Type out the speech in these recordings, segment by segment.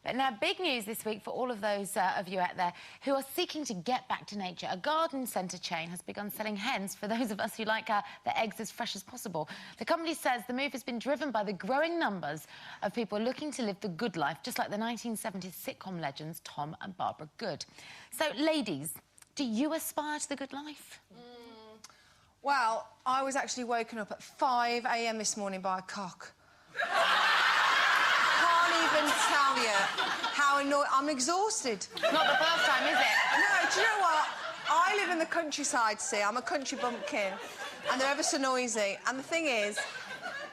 But now, big news this week for all of those of you out there who are seeking to get back to nature. A garden centre chain has begun selling hens for those of us who like their eggs as fresh as possible. The company says the move has been driven by the growing numbers of people looking to live the good life, just like the 1970s sitcom legends Tom and Barbara Good. So, ladies, do you aspire to the good life? Well, I was actually woken up at 5 a.m. this morning by a cock. Can't even tell you how annoyed... I'm exhausted. Not the first time, is it? No, do you know what? I live in the countryside, see. I'm a country bumpkin, and they're ever so noisy. And the thing is,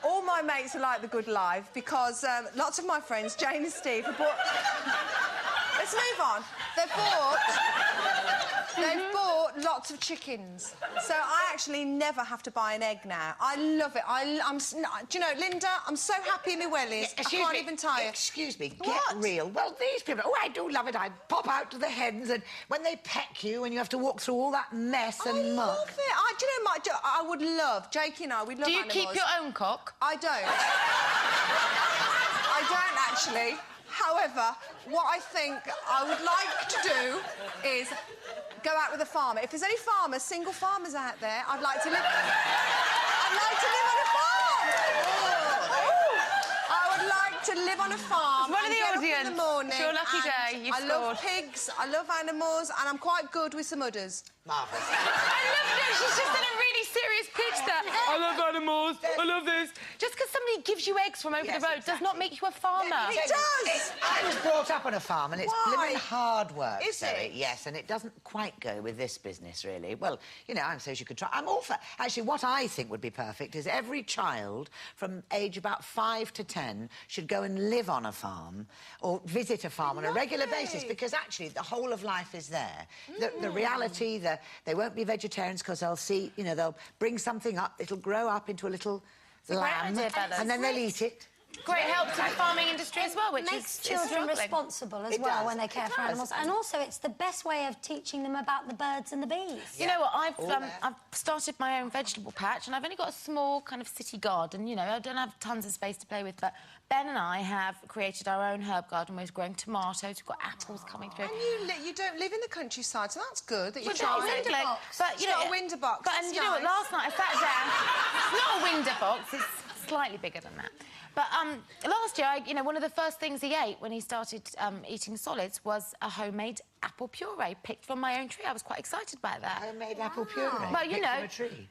all my mates are like the good life because lots of my friends, Jane and Steve, have bought... Let's move on. They've bought lots of chickens. So I actually never have to buy an egg now. I love it. Do you know, Linda, I'm so happy in my wellies. I can't even tell you. Excuse me, get What? real. Well, these people... Oh, I do love it. I pop out to the hens and when they peck you and you have to walk through all that mess and I muck. love it. Do you know, I would love... Jakey and I, we'd love Do you animals. keep your own cock? I don't. I don't, actually. However, what I think I would like to do is go out with a farmer. If there's any farmers, single farmers out there, I'd like to live... I'd like to live on a farm! I would like to live on a farm One of and the get audience. up in the morning. It's your lucky day. You've I love pigs, I love animals, and I'm quite good with some udders. Marvellous. I love it. She's just in a really serious pitch there. I love animals. I love this. Just because somebody gives you eggs from over the road does not make you a farmer. It does! I was brought up on a farm and it's Why? blooming hard work, Is Zoe. it? Yes, and it doesn't quite go with this business, really. Well, you know, I suppose you could try. I'm all for... Actually, what I think would be perfect is every child from age about 5 to 10 should go and live on a farm or visit a farm on a regular basis because, actually, the whole of life is there. The reality, they won't be vegetarians because they'll see, you know, they'll bring something up, it'll grow up into a little lamb, idea, Bella. and then they'll eat it. Great help to the farming industry as well, which makes is children struggling. responsible as It well does. when they care It for does. animals, and also it's the best way of teaching them about the birds and the bees. You know what? All there. I've started my own vegetable patch, and I've only got a small kind of city garden. You know, I don't have tons of space to play with, but Ben and I have created our own herb garden. We're growing tomatoes. We've got apples coming through. And you don't live in the countryside, so that's good that you're Well, trying. exactly. But It's got a window box, But and that's you know what? nice. Last night I sat down. It's not a window box. It's slightly bigger than that. But last year, you know, one of the first things he ate when he started eating solids was a homemade apple puree picked from my own tree. I was quite excited about that. Homemade apple puree. Well, you picked know. from a tree.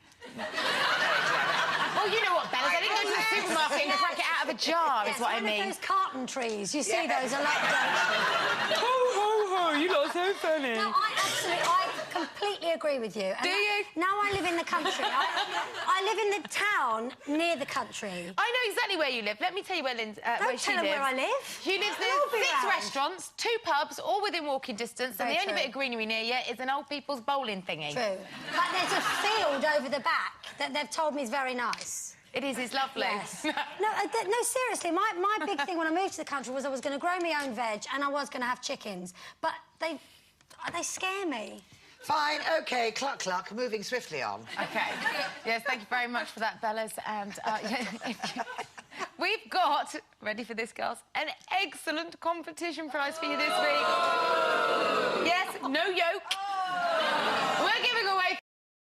Well, you know what, Bella? I didn't go to the supermarket and crack it out of a jar, is what I One mean. of those carton trees. You see those a lot, don't you? Ho, ho, ho, you lot are so funny. No, I completely agree with you. And Do you? Now I live in the country. I live in the town near the country. I know exactly where you live. Let me tell you where she Don't lives. tell them where I live. She lives They'll near all be 6 round. restaurants, 2 pubs, all within walking distance, and Very the only true. bit of greenery near you is an old people's bowling thingy. True. But there's a field over the back that they've told me is very nice. It is, it's lovely. Yes. No, seriously, my big thing when I moved to the country was I was going to grow my own veg and I was going to have chickens. But they scare me. Fine, OK, cluck, moving swiftly on. OK. Yes, thank you very much for that, Bellas. And we've got, ready for this, girls, an excellent competition prize for you this week. Yes, no yolk.